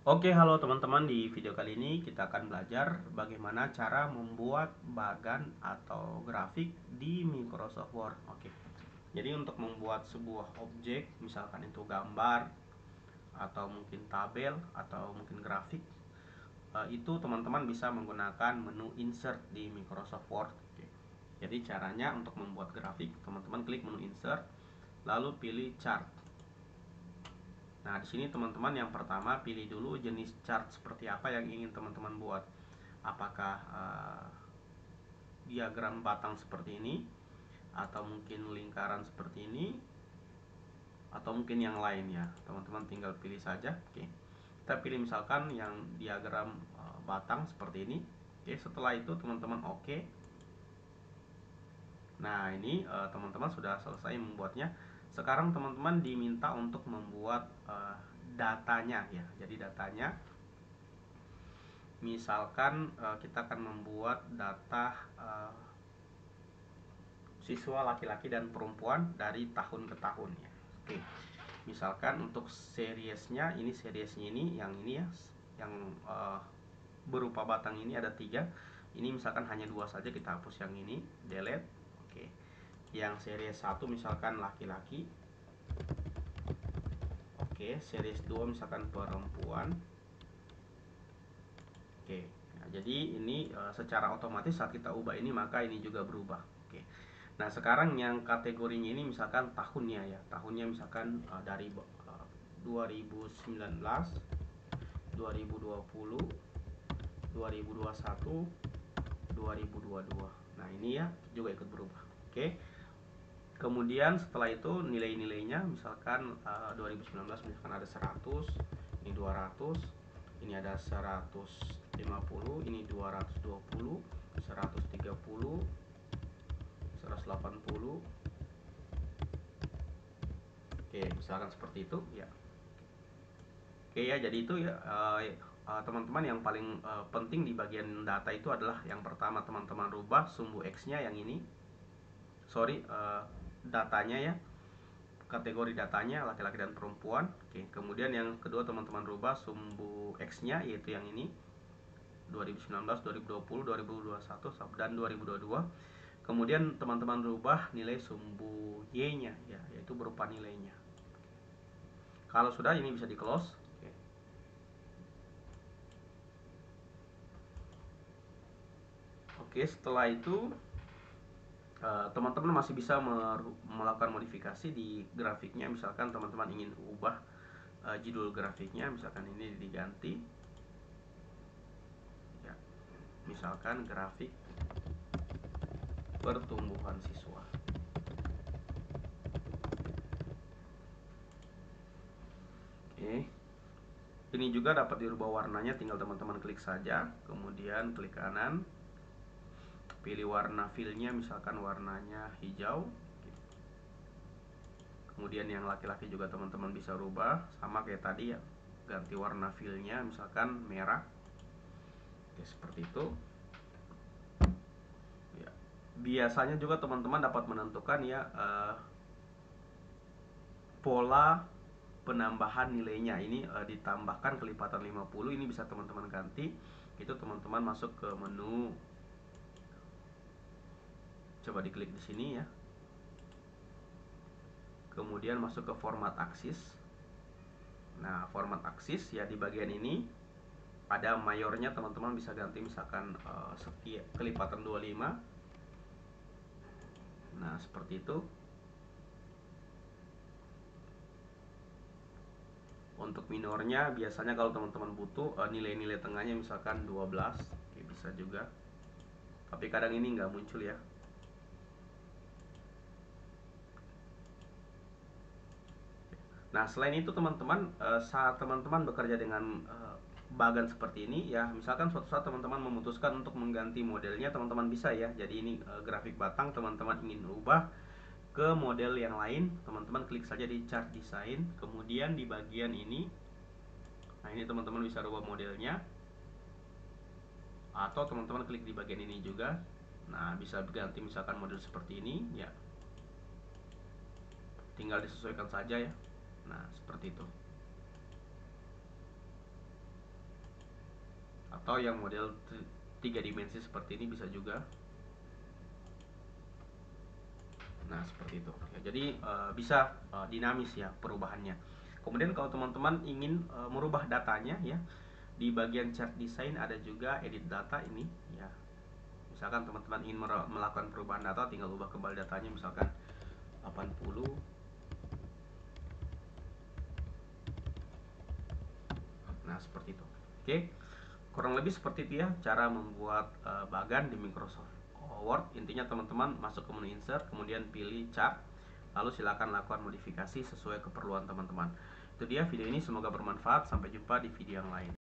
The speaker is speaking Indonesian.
Oke, halo teman-teman. Di video kali ini kita akan belajar bagaimana cara membuat bagan atau grafik di Microsoft Word. Oke. Jadi untuk membuat sebuah objek, misalkan itu gambar atau mungkin tabel atau mungkin grafik, itu teman-teman bisa menggunakan menu insert di Microsoft Word. Oke. Jadi caranya untuk membuat grafik, teman-teman klik menu insert, lalu pilih chart. Nah, di sini teman-teman yang pertama pilih dulu jenis chart seperti apa yang ingin teman-teman buat. Apakah diagram batang seperti ini, atau mungkin lingkaran seperti ini, atau mungkin yang lain ya. Teman-teman tinggal pilih saja. Oke. Kita pilih misalkan yang diagram batang seperti ini. Oke, setelah itu teman-teman oke. Nah, ini teman-teman sudah selesai membuatnya. Sekarang teman-teman diminta untuk membuat datanya ya. Jadi datanya, misalkan kita akan membuat data siswa laki-laki dan perempuan dari tahun ke tahun ya. Oke. Misalkan untuk seriesnya ini yang ini ya, yang berupa batang ini ada 3. Ini misalkan hanya 2 saja, kita hapus yang ini, delete. Oke. Yang series 1 misalkan laki-laki. Oke, series 2 misalkan perempuan. Oke. Nah, jadi ini secara otomatis saat kita ubah ini maka ini juga berubah. Oke. Nah, sekarang yang kategorinya ini misalkan tahunnya ya. Tahunnya misalkan dari 2019, 2020, 2021, 2022. Nah, ini ya juga ikut berubah. Oke. Kemudian setelah itu nilai-nilainya misalkan 2019 misalkan ada 100, ini 200, ini ada 150, ini 220, 130, 180. Oke, misalkan seperti itu ya. Oke ya, jadi itu ya teman-teman yang paling penting di bagian data itu adalah yang pertama teman-teman rubah sumbu X-nya yang ini. Sorry, datanya ya. Kategori datanya laki-laki dan perempuan. Oke, kemudian yang kedua teman-teman rubah sumbu X-nya yaitu yang ini. 2019, 2020, 2021 dan 2022. Kemudian teman-teman rubah nilai sumbu Y-nya ya, yaitu berupa nilainya. Kalau sudah ini bisa di close. Oke, setelah itu teman-teman masih bisa melakukan modifikasi di grafiknya. Misalkan teman-teman ingin ubah judul grafiknya, misalkan ini diganti ya, misalkan grafik pertumbuhan siswa. Oke, ini juga dapat dirubah warnanya, tinggal teman-teman klik saja, kemudian klik kanan, pilih warna fillnya, misalkan warnanya hijau. Kemudian yang laki-laki juga teman-teman bisa rubah sama kayak tadi ya, ganti warna fillnya misalkan merah. Oke, seperti itu ya. Biasanya juga teman-teman dapat menentukan ya pola penambahan nilainya. Ini ditambahkan kelipatan 50, ini bisa teman-teman ganti. Itu teman-teman masuk ke menu, coba diklik di sini ya, kemudian masuk ke format aksis. Nah, format aksis ya, di bagian ini ada mayornya, teman-teman bisa ganti misalkan kelipatan 25. Nah, seperti itu. Untuk minornya biasanya kalau teman-teman butuh nilai-nilai tengahnya misalkan 12, oke, bisa juga. Tapi kadang ini nggak muncul ya. Nah, selain itu teman-teman, saat teman-teman bekerja dengan bagan seperti ini ya, misalkan suatu saat teman-teman memutuskan untuk mengganti modelnya, teman-teman bisa ya. Jadi ini grafik batang, teman-teman ingin ubah ke model yang lain, teman-teman klik saja di chart design, kemudian di bagian ini. Nah, ini teman-teman bisa rubah modelnya, atau teman-teman klik di bagian ini juga. Nah, bisa ganti misalkan model seperti ini ya, tinggal disesuaikan saja ya. Nah, seperti itu. atau yang model 3 dimensi seperti ini bisa juga. Nah seperti itu ya, jadi bisa dinamis ya perubahannya. Kemudian kalau teman-teman ingin merubah datanya ya, di bagian chart design ada juga edit data ini ya. Misalkan teman-teman ingin melakukan perubahan data, tinggal ubah kembali datanya, misalkan 80. Nah seperti itu. Oke, kurang lebih seperti itu ya cara membuat bagan di Microsoft Word. Intinya teman-teman masuk ke menu insert, kemudian pilih chart, lalu silakan lakukan modifikasi sesuai keperluan teman-teman. Itu dia video ini, semoga bermanfaat. Sampai jumpa di video yang lain.